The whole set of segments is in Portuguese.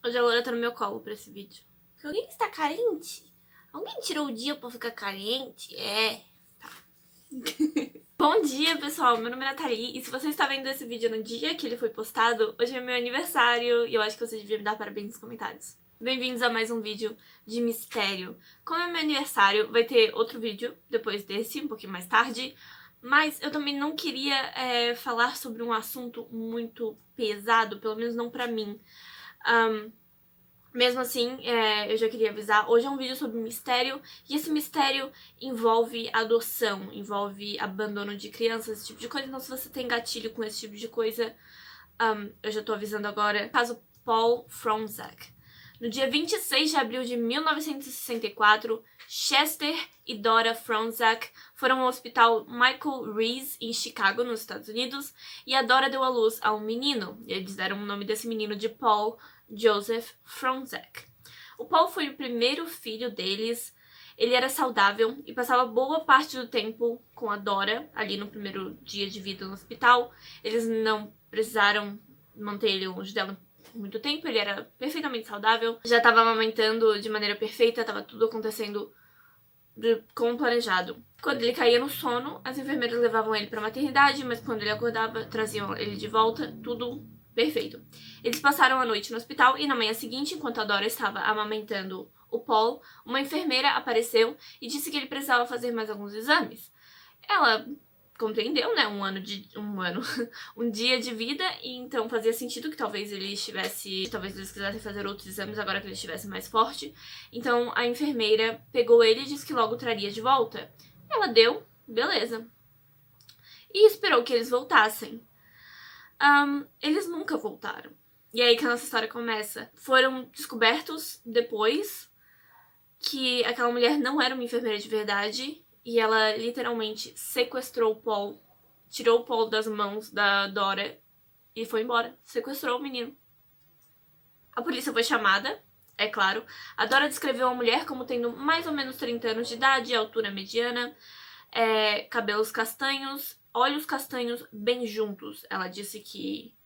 Hoje a Laura tá no meu colo pra esse vídeo. Alguém está carente? Alguém tirou o dia pra ficar carente? É. Tá. Bom dia, pessoal. Meu nome é Nathalie. E se você está vendo esse vídeo no dia que ele foi postado, hoje é meu aniversário e eu acho que você devia me dar parabéns nos comentários. Bem-vindos a mais um vídeo de mistério. Como é meu aniversário, vai ter outro vídeo depois desse, um pouquinho mais tarde. Mas eu também não queria falar sobre um assunto muito pesado, pelo menos não pra mim. Mesmo assim, eu já queria avisar, hoje é um vídeo sobre mistério, e esse mistério envolve adoção, envolve abandono de crianças, esse tipo de coisa. Então se você tem gatilho com esse tipo de coisa, eu já tô avisando agora. Caso Paul Fronczak. No dia 26 de abril de 1964, Chester e Dora Fronczak foram ao hospital Michael Reese, em Chicago, nos Estados Unidos, e a Dora deu à luz a um menino. Eles deram o nome desse menino de Paul Joseph Fronczak. O Paul foi o primeiro filho deles. Ele era saudável e passava boa parte do tempo com a Dora, ali no primeiro dia de vida no hospital. Eles não precisaram manter ele longe dela por muito tempo, ele era perfeitamente saudável, já estava amamentando de maneira perfeita, estava tudo acontecendo como planejado. Quando ele caía no sono, as enfermeiras levavam ele para a maternidade, mas quando ele acordava, traziam ele de volta, tudo perfeito. Eles passaram a noite no hospital e na manhã seguinte, enquanto a Dora estava amamentando o Paul, uma enfermeira apareceu e disse que ele precisava fazer mais alguns exames. Ela compreendeu, né, um dia de vida, e então fazia sentido que talvez eles quisessem fazer outros exames agora que ele estivesse mais forte. Então a enfermeira pegou ele e disse que logo traria de volta. Ela deu, beleza. E esperou que eles voltassem. Eles nunca voltaram. E é aí que a nossa história começa. Foram descobertos depois que aquela mulher não era uma enfermeira de verdade, e ela literalmente sequestrou o Paul, tirou o Paul das mãos da Dora e foi embora. Sequestrou o menino. A polícia foi chamada, é claro. A Dora descreveu a mulher como tendo mais ou menos 30 anos de idade, altura mediana, cabelos castanhos, olhos castanhos bem juntos. Ela disse que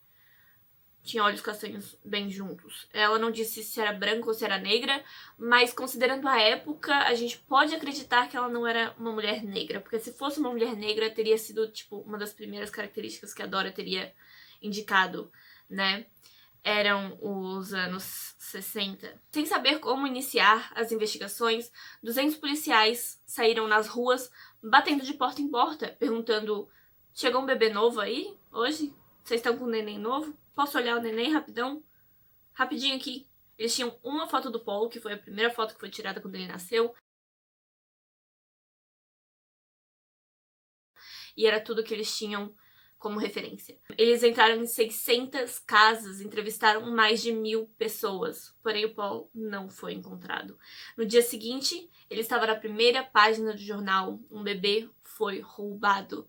tinha olhos castanhos bem juntos. Ela não disse se era branca ou se era negra, mas considerando a época, a gente pode acreditar que ela não era uma mulher negra, porque se fosse uma mulher negra, teria sido, tipo, uma das primeiras características que a Dora teria indicado, né? Eram os anos 60. Sem saber como iniciar as investigações, 200 policiais saíram nas ruas, batendo de porta em porta, perguntando: chegou um bebê novo aí, hoje? Vocês estão com um neném novo? Posso olhar o neném rapidão? Rapidinho aqui. Eles tinham uma foto do Paul, que foi a primeira foto que foi tirada quando ele nasceu. E era tudo que eles tinham como referência. Eles entraram em 600 casas, entrevistaram mais de 1000 pessoas. Porém, o Paul não foi encontrado. No dia seguinte, ele estava na primeira página do jornal. Um bebê foi roubado.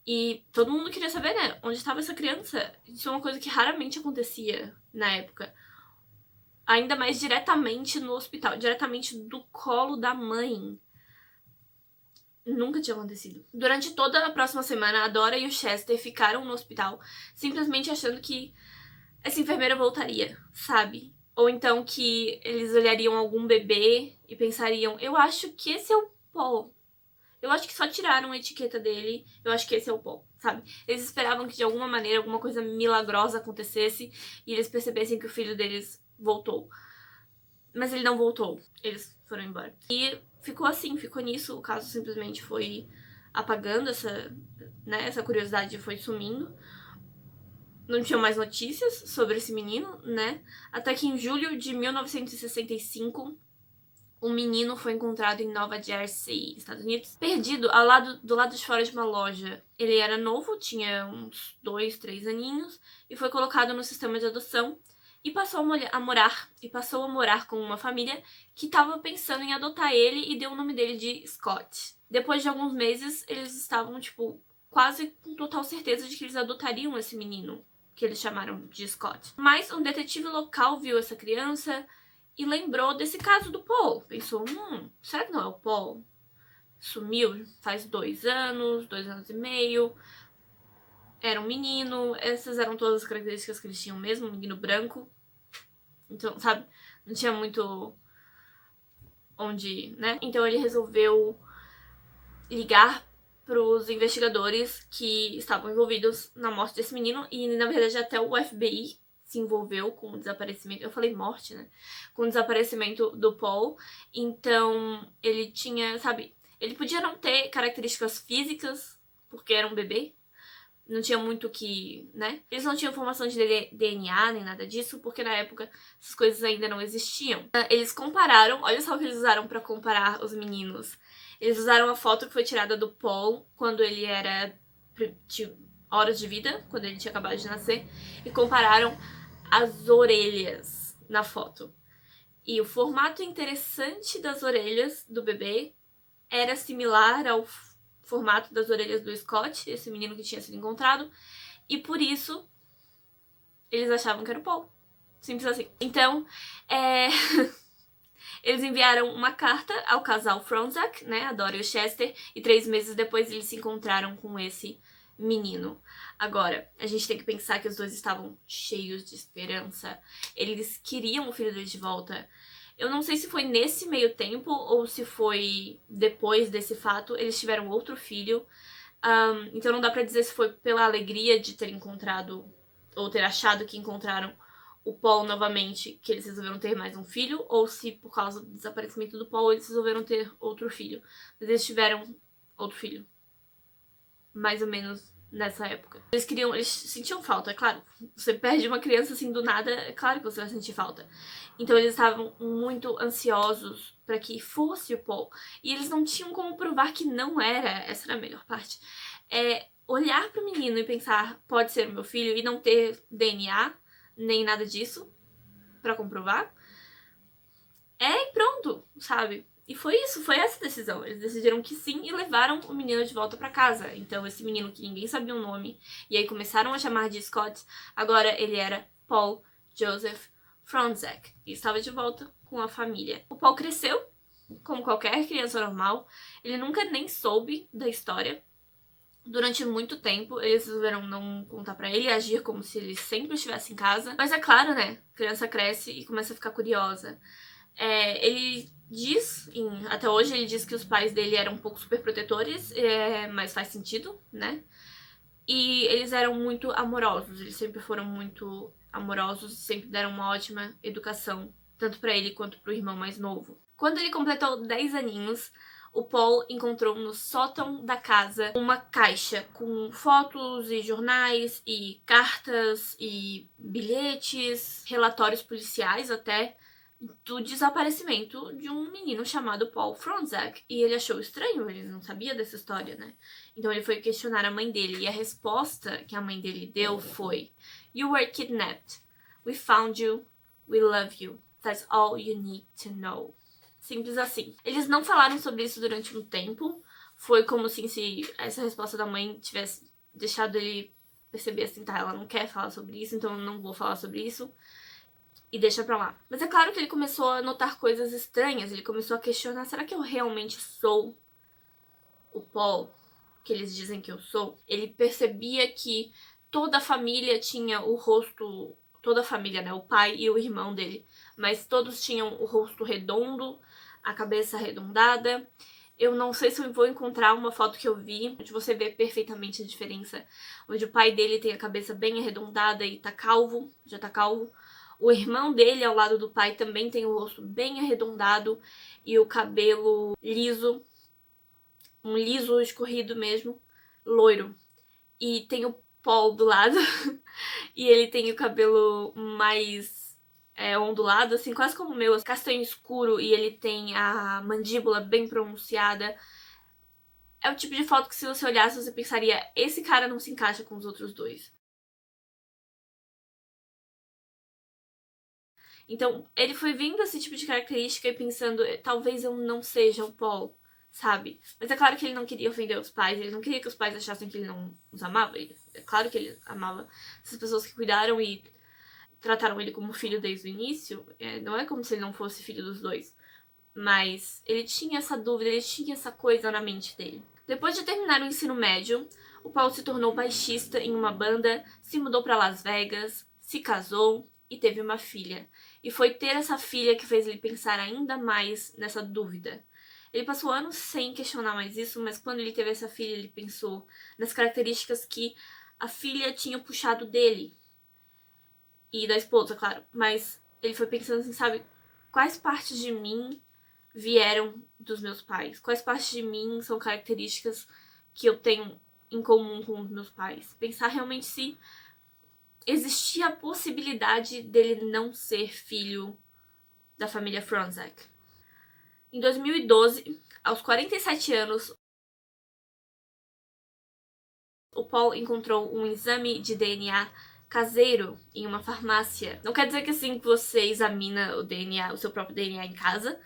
E todo mundo queria saber, né, onde estava essa criança. Isso é uma coisa que raramente acontecia na época. Ainda mais diretamente no hospital, diretamente do colo da mãe. Nunca tinha acontecido. Durante toda a próxima semana, a Dora e o Chester ficaram no hospital, simplesmente achando que essa enfermeira voltaria, sabe? Ou então que eles olhariam algum bebê e pensariam: eu acho que esse é o Paul. Eu acho que só tiraram a etiqueta dele, eu acho que esse é o Paul, sabe? Eles esperavam que de alguma maneira alguma coisa milagrosa acontecesse e eles percebessem que o filho deles voltou. Mas ele não voltou, eles foram embora. E ficou assim, ficou nisso, o caso simplesmente foi apagando, essa curiosidade foi sumindo. Não tinham mais notícias sobre esse menino, né? Até que em julho de 1965... um menino foi encontrado em Nova Jersey, Estados Unidos, perdido do lado de fora de uma loja. Ele era novo, tinha uns 2, 3 aninhos, e foi colocado no sistema de adoção e passou a morar com uma família que estava pensando em adotar ele e deu o nome dele de Scott. Depois de alguns meses, eles estavam, tipo, quase com total certeza de que eles adotariam esse menino, que eles chamaram de Scott. Mas um detetive local viu essa criança e lembrou desse caso do Paul. Pensou, será que não é o Paul? Sumiu faz 2 anos, 2 anos e meio. Era um menino, essas eram todas as características que eles tinham mesmo, um menino branco. Então, sabe? Não tinha muito onde ir, né? Então ele resolveu ligar pros investigadores que estavam envolvidos na morte desse menino. E, na verdade, até o FBI se envolveu com o desaparecimento. Eu falei morte, né? Com o desaparecimento do Paul. Então, ele tinha, sabe? Ele podia não ter características físicas, porque era um bebê. Não tinha muito que, né? Eles não tinham formação de DNA nem nada disso, porque na época essas coisas ainda não existiam. Eles compararam, olha só o que eles usaram pra comparar os meninos. Eles usaram a foto que foi tirada do Paul quando ele tinha horas de vida, quando ele tinha acabado de nascer, e compararam as orelhas na foto. E o formato interessante das orelhas do bebê era similar ao formato das orelhas do Scott, esse menino que tinha sido encontrado, e por isso eles achavam que era o Paul. Simples assim. Então, eles enviaram uma carta ao casal Fronczak, né, a Dora e o Chester, e 3 meses depois eles se encontraram com esse menino. Agora, a gente tem que pensar que os dois estavam cheios de esperança. Eles queriam o filho deles de volta. Eu não sei se foi nesse meio tempo ou se foi depois desse fato. Eles tiveram outro filho. Então não dá pra dizer se foi pela alegria de ter encontrado ou ter achado que encontraram o Paul novamente que eles resolveram ter mais um filho, ou se por causa do desaparecimento do Paul eles resolveram ter outro filho. Mas eles tiveram outro filho. Mais ou menos nessa época. Eles sentiam falta, é claro. Você perde uma criança assim do nada, é claro que você vai sentir falta. Então eles estavam muito ansiosos para que fosse o Paul. E eles não tinham como provar que não era. Essa era a melhor parte. Olhar pro menino e pensar, pode ser o meu filho, e não ter DNA, nem nada disso, para comprovar. E pronto, sabe? E foi isso, foi essa decisão. Eles decidiram que sim e levaram o menino de volta pra casa. Então esse menino que ninguém sabia o nome, e aí começaram a chamar de Scott, agora ele era Paul Joseph Fronczak e estava de volta com a família. O Paul cresceu, como qualquer criança normal. Ele nunca nem soube da história. Durante muito tempo, eles resolveram não contar pra ele e agir como se ele sempre estivesse em casa. Mas é claro, né? A criança cresce e começa a ficar curiosa. Ele diz, até hoje ele diz que os pais dele eram um pouco superprotetores, mas faz sentido, né? E eles eram muito amorosos, eles sempre foram muito amorosos, sempre deram uma ótima educação, tanto pra ele quanto pro irmão mais novo. Quando ele completou 10 aninhos, o Paul encontrou no sótão da casa uma caixa com fotos e jornais e cartas e bilhetes, relatórios policiais até, do desaparecimento de um menino chamado Paul Fronczak. E ele achou estranho, ele não sabia dessa história, né? Então ele foi questionar a mãe dele, e a resposta que a mãe dele deu foi: "You were kidnapped. We found you. We love you. That's all you need to know." Simples assim. Eles não falaram sobre isso durante um tempo. Foi como assim, se essa resposta da mãe tivesse deixado ele perceber assim, tá, ela não quer falar sobre isso, então eu não vou falar sobre isso. E deixa pra lá. Mas é claro que ele começou a notar coisas estranhas. Ele começou a questionar, será que eu realmente sou o Paul que eles dizem que eu sou? Ele percebia que toda a família tinha o rosto... Toda a família, né? O pai e o irmão dele. Mas todos tinham o rosto redondo, a cabeça arredondada. Eu não sei se eu vou encontrar uma foto que eu vi, onde você vê perfeitamente a diferença. Onde o pai dele tem a cabeça bem arredondada e tá calvo, já tá calvo. O irmão dele, ao lado do pai, também tem o rosto bem arredondado e o cabelo liso, um liso escorrido mesmo, loiro. E tem o Paul do lado, e ele tem o cabelo mais ondulado, assim, quase como o meu, castanho escuro, e ele tem a mandíbula bem pronunciada. É o tipo de foto que, se você olhasse, você pensaria, esse cara não se encaixa com os outros dois. Então, ele foi vendo esse tipo de característica e pensando, talvez eu não seja o Paul, sabe? Mas é claro que ele não queria ofender os pais, ele não queria que os pais achassem que ele não os amava. É claro que ele amava essas pessoas que cuidaram e trataram ele como filho desde o início. Não é como se ele não fosse filho dos dois. Mas ele tinha essa dúvida, ele tinha essa coisa na mente dele. Depois de terminar o ensino médio, o Paul se tornou baixista em uma banda, se mudou para Las Vegas, se casou, e teve uma filha. E foi ter essa filha que fez ele pensar ainda mais nessa dúvida. Ele passou anos sem questionar mais isso, mas quando ele teve essa filha, ele pensou nas características que a filha tinha puxado dele. E da esposa, claro. Mas ele foi pensando assim, sabe? Quais partes de mim vieram dos meus pais? Quais partes de mim são características que eu tenho em comum com os meus pais? Pensar realmente se existia a possibilidade dele não ser filho da família Fronczak. Em 2012, aos 47 anos, o Paul encontrou um exame de DNA caseiro em uma farmácia. Não quer dizer que assim você examina o DNA, o seu próprio DNA em casa,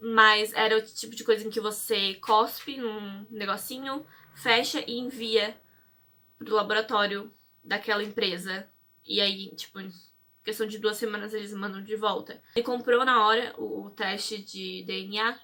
mas era o tipo de coisa em que você cospe num negocinho, fecha e envia pro laboratório daquela empresa. E aí, tipo, em questão de 2 semanas eles mandam de volta. Ele comprou na hora o teste de DNA,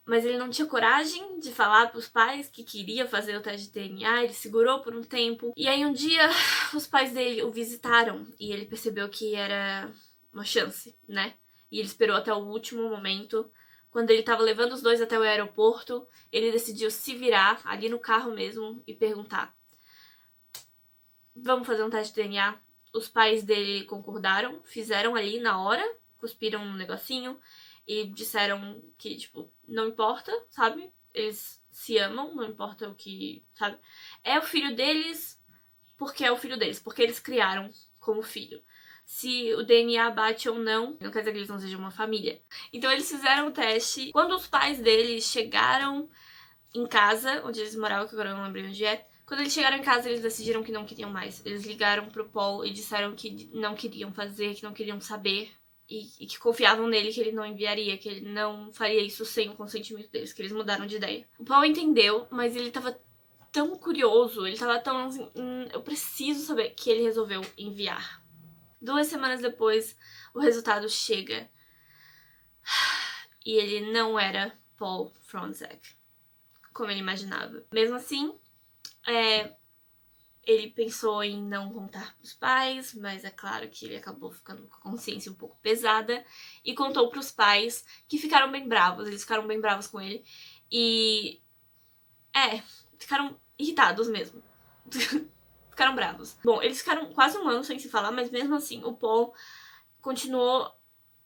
mas ele não tinha coragem de falar pros pais que queria fazer o teste de DNA, ele segurou por um tempo. E aí um dia os pais dele o visitaram e ele percebeu que era uma chance, né? E ele esperou até o último momento. Quando ele tava levando os dois até o aeroporto, ele decidiu se virar ali no carro mesmo e perguntar: vamos fazer um teste de DNA? Os pais dele concordaram, fizeram ali na hora, cuspiram um negocinho e disseram que, tipo, não importa, sabe? Eles se amam, não importa o que, sabe? É o filho deles porque é o filho deles, porque eles criaram como filho. Se o DNA bate ou não quer dizer que eles não sejam uma família. Então eles fizeram o teste. Quando os pais deles chegaram em casa, onde eles moravam, que agora eu não lembro onde é, quando eles chegaram em casa, eles decidiram que não queriam mais. Eles ligaram pro Paul e disseram que não queriam fazer, que não queriam saber. E que confiavam nele, que ele não enviaria, que ele não faria isso sem o consentimento deles, que eles mudaram de ideia. O Paul entendeu, mas ele tava tão curioso, ele tava tão assim, eu preciso saber, que ele resolveu enviar. 2 semanas depois, o resultado chega. E ele não era Paul Fronczak, como ele imaginava. Mesmo assim, ele pensou em não contar pros pais, mas é claro que ele acabou ficando com a consciência um pouco pesada e contou pros pais, que ficaram bem bravos. Eles ficaram bem bravos com ele e ficaram irritados mesmo. Ficaram bravos. Bom, eles ficaram quase um ano sem se falar, mas mesmo assim o Paul continuou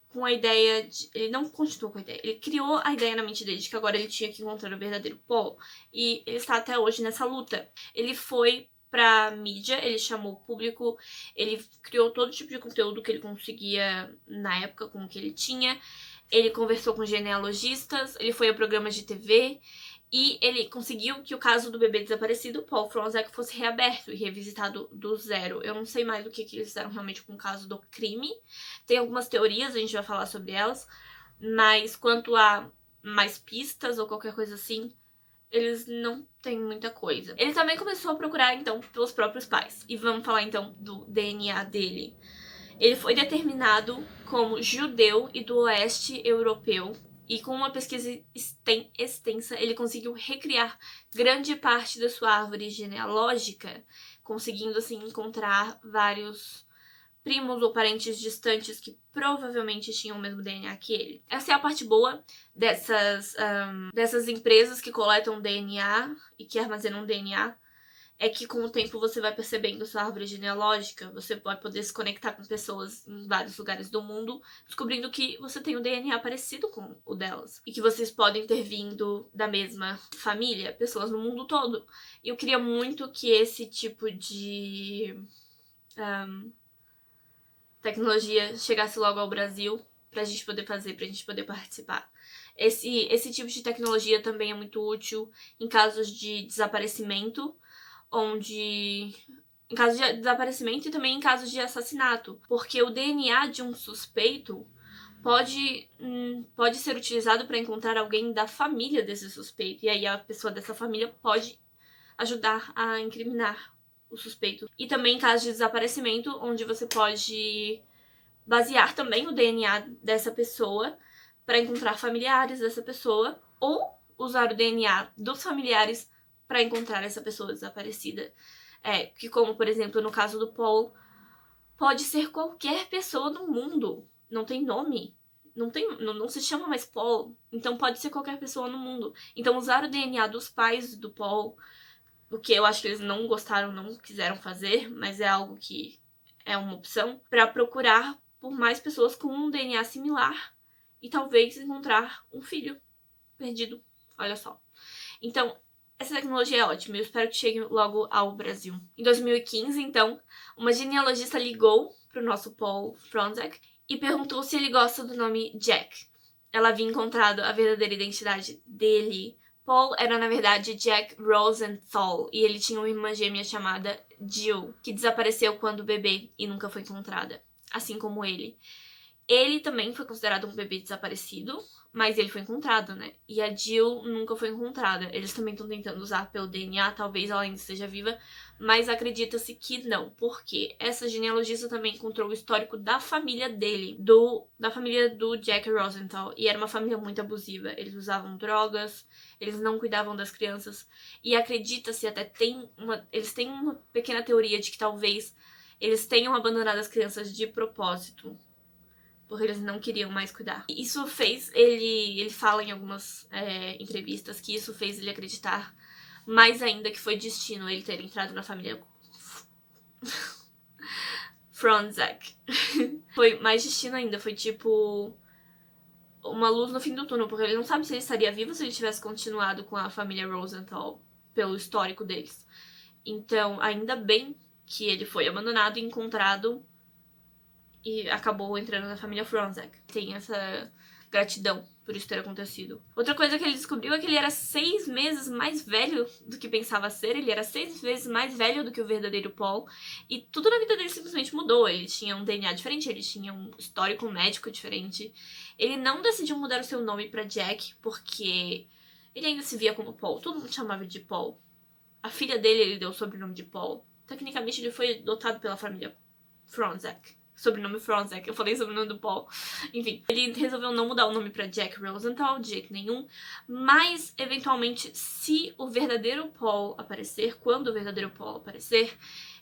com a ideia de... Ele não continuou com a ideia, ele criou a ideia na mente dele de que agora ele tinha que encontrar o verdadeiro Paul. E ele está até hoje nessa luta. Ele foi pra mídia, ele chamou o público, ele criou todo tipo de conteúdo que ele conseguia na época com o que ele tinha. Ele conversou com genealogistas, ele foi a programas de TV e ele conseguiu que o caso do bebê desaparecido, Paul Fronczak, fosse reaberto e revisitado do zero. Eu não sei mais o que eles fizeram realmente com o caso do crime. Tem algumas teorias, a gente vai falar sobre elas, mas quanto a mais pistas ou qualquer coisa assim, eles não têm muita coisa. Ele também começou a procurar, então, pelos próprios pais. E vamos falar, então, do DNA dele. Ele foi determinado como judeu e do oeste europeu. E com uma pesquisa extensa, ele conseguiu recriar grande parte da sua árvore genealógica, conseguindo, assim, encontrar vários primos ou parentes distantes que provavelmente tinham o mesmo DNA que ele. Essa é a parte boa dessas empresas que coletam DNA e que armazenam DNA, é que com o tempo você vai percebendo sua árvore genealógica, você vai poder se conectar com pessoas em vários lugares do mundo, descobrindo que você tem um DNA parecido com o delas. E que vocês podem ter vindo da mesma família, pessoas no mundo todo. E eu queria muito que esse tipo de tecnologia chegasse logo ao Brasil pra gente poder fazer, pra gente poder participar. Esse tipo de tecnologia também é muito útil em casos de desaparecimento, em casos de desaparecimento e também em casos de assassinato, porque o DNA de um suspeito pode ser utilizado para encontrar alguém da família desse suspeito, e aí a pessoa dessa família pode ajudar a incriminar o suspeito. E também em casos de desaparecimento, onde você pode basear também o DNA dessa pessoa para encontrar familiares dessa pessoa, ou usar o DNA dos familiares para encontrar essa pessoa desaparecida. Que como, por exemplo, no caso do Paul, pode ser qualquer pessoa do mundo. Não tem nome. Não se chama mais Paul. Então pode ser qualquer pessoa no mundo. Então usar o DNA dos pais do Paul, o que eu acho que eles não gostaram, não quiseram fazer, mas é algo que é uma opção, pra procurar por mais pessoas com um DNA similar e talvez encontrar um filho perdido. Olha só. Então, essa tecnologia é ótima, eu espero que chegue logo ao Brasil. Em 2015, então, uma genealogista ligou pro nosso Paul Fronzak e perguntou se ele gosta do nome Jack. Ela havia encontrado a verdadeira identidade dele. Paul era, na verdade, Jack Rosenthal, e ele tinha uma irmã gêmea chamada Jill, que desapareceu quando bebê e nunca foi encontrada, assim como ele. Ele também foi considerado um bebê desaparecido, mas ele foi encontrado, né? E a Jill nunca foi encontrada. Eles também estão tentando usar pelo DNA, talvez ela ainda esteja viva, mas acredita-se que não, porque essa genealogista também encontrou o histórico da família dele, da família do Jack Rosenthal, e era uma família muito abusiva. Eles usavam drogas, eles não cuidavam das crianças, e acredita-se até eles têm uma pequena teoria de que talvez eles tenham abandonado as crianças de propósito, porque eles não queriam mais cuidar. Isso fez ele fala em algumas entrevistas que isso fez ele acreditar mais ainda que foi destino ele ter entrado na família Fronzak. Foi mais destino ainda, foi tipo uma luz no fim do túnel, porque ele não sabe se ele estaria vivo se ele tivesse continuado com a família Rosenthal, pelo histórico deles. Então, ainda bem que ele foi abandonado e encontrado e acabou entrando na família Fronzak. Tem essa gratidão por isso ter acontecido. Outra coisa que ele descobriu é que ele era 6 meses mais velho do que pensava ser. Ele era 6 vezes mais velho do que o verdadeiro Paul. E tudo na vida dele simplesmente mudou. Ele tinha um DNA diferente, ele tinha um histórico médico diferente. Ele não decidiu mudar o seu nome pra Jack, porque ele ainda se via como Paul. Todo mundo chamava de Paul. A filha dele, ele deu o sobrenome de Paul. Tecnicamente, ele foi adotado pela família Fronzak. Sobrenome Fronzak, eu falei sobre o nome do Paul. Enfim, ele resolveu não mudar o nome pra Jack Rosenthal de jeito nenhum, mas eventualmente, se o verdadeiro Paul aparecer, quando o verdadeiro Paul aparecer,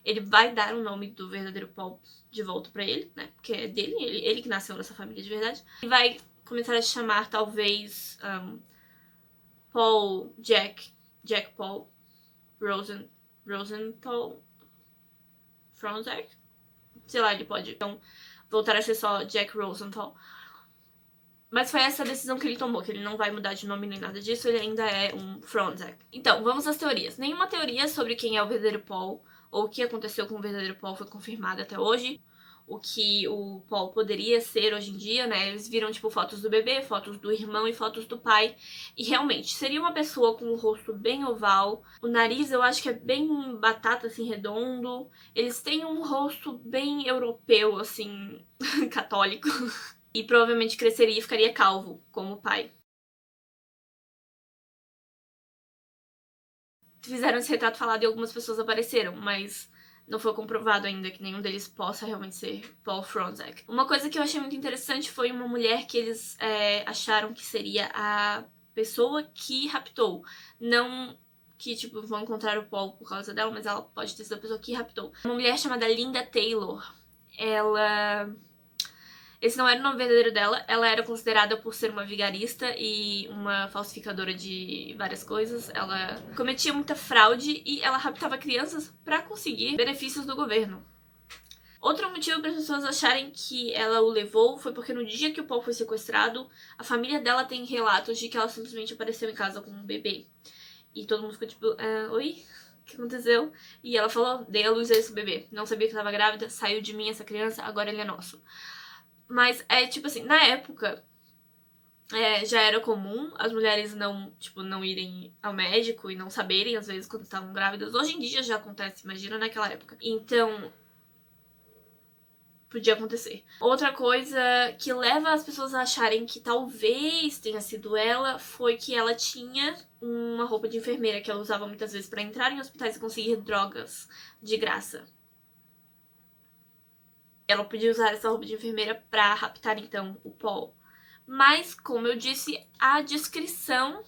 ele vai dar o nome do verdadeiro Paul de volta pra ele, né? Porque é dele, ele que nasceu nessa família de verdade. E vai começar a chamar, talvez, Paul, Jack Paul, Rosenthal, Fronzak. Sei lá, ele pode então voltar a ser só Jack Rosenthal. Mas foi essa a decisão que ele tomou, que ele não vai mudar de nome nem nada disso, ele ainda é um Fronzak. Então, vamos às teorias. Nenhuma teoria sobre quem é o verdadeiro Paul ou o que aconteceu com o verdadeiro Paul foi confirmada até hoje. O que o Paul poderia ser hoje em dia, né? Eles viram, tipo, fotos do bebê, fotos do irmão e fotos do pai. E realmente, seria uma pessoa com um rosto bem oval. O nariz, eu acho que é bem batata, assim, redondo. Eles têm um rosto bem europeu, assim, católico. E provavelmente cresceria e ficaria calvo, como o pai. Fizeram esse retrato falado e algumas pessoas apareceram, mas não foi comprovado ainda que nenhum deles possa realmente ser Paul Fronzak. Uma coisa que eu achei muito interessante foi uma mulher que eles acharam que seria a pessoa que raptou. Não que, tipo, vão encontrar o Paul por causa dela, mas ela pode ter sido a pessoa que raptou. Uma mulher chamada Linda Taylor. Esse não era o nome verdadeiro dela, ela era considerada por ser uma vigarista e uma falsificadora de várias coisas. Ela cometia muita fraude e ela raptava crianças para conseguir benefícios do governo. Outro motivo para as pessoas acharem que ela o levou foi porque no dia que o Paul foi sequestrado, a família dela tem relatos de que ela simplesmente apareceu em casa com um bebê. E todo mundo ficou tipo, oi? O que aconteceu? E ela falou, dei a luz a esse bebê. Não sabia que estava grávida, saiu de mim essa criança, agora ele é nosso. Mas é tipo assim, na época já era comum as mulheres não irem ao médico e não saberem, às vezes, quando estavam grávidas. Hoje em dia já acontece, imagina naquela época. Então, podia acontecer. Outra coisa que leva as pessoas a acharem que talvez tenha sido ela foi que ela tinha uma roupa de enfermeira que ela usava muitas vezes para entrar em hospitais e conseguir drogas de graça. Ela podia usar essa roupa de enfermeira pra raptar, então, o Paul. Mas, como eu disse, a descrição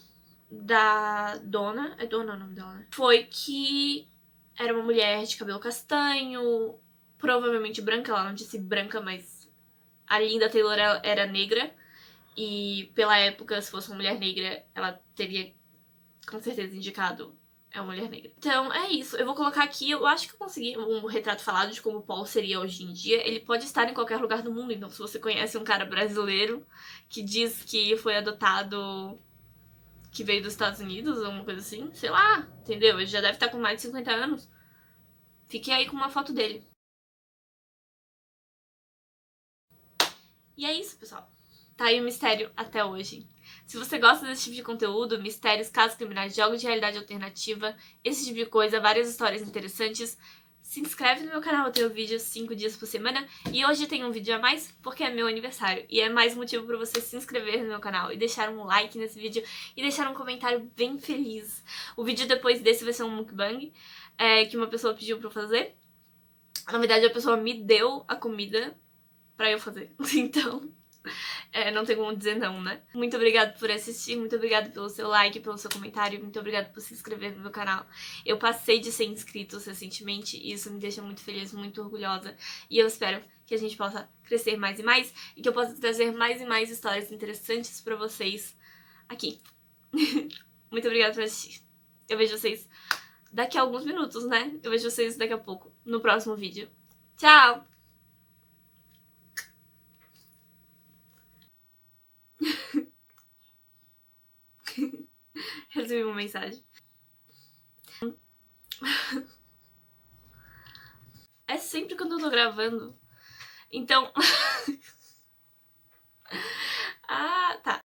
da dona... É dona o nome dela, né? Foi que era uma mulher de cabelo castanho, provavelmente branca, ela não disse branca, mas a Linda Taylor era negra. E pela época, se fosse uma mulher negra, ela teria com certeza indicado é uma mulher negra. Então é isso, eu vou colocar aqui, eu acho que eu consegui um retrato falado de como o Paul seria hoje em dia. Ele pode estar em qualquer lugar do mundo, então se você conhece um cara brasileiro que diz que foi adotado, que veio dos Estados Unidos, ou uma coisa assim, sei lá, entendeu? Ele já deve estar com mais de 50 anos. Fique aí com uma foto dele. E é isso, pessoal. Tá aí o mistério até hoje. Se você gosta desse tipo de conteúdo, mistérios, casos criminais, jogos de realidade alternativa, esse tipo de coisa, várias histórias interessantes, se inscreve no meu canal, eu tenho vídeos 5 dias por semana. E hoje tem um vídeo a mais porque é meu aniversário. E é mais motivo pra você se inscrever no meu canal e deixar um like nesse vídeo e deixar um comentário bem feliz. O vídeo depois desse vai ser um mukbang que uma pessoa pediu pra eu fazer. Na verdade, a pessoa me deu a comida pra eu fazer. Então... não tem como dizer não, né? Muito obrigada por assistir, muito obrigada pelo seu like, pelo seu comentário, muito obrigada por se inscrever no meu canal. Eu passei de 100 inscritos recentemente e isso me deixa muito feliz, muito orgulhosa. E eu espero que a gente possa crescer mais e mais e que eu possa trazer mais e mais histórias interessantes pra vocês aqui. Muito obrigada por assistir. Eu vejo vocês daqui a alguns minutos, né? Eu vejo vocês daqui a pouco, no próximo vídeo. Tchau! Recebi uma mensagem. É sempre quando eu tô gravando. Então... ah, tá.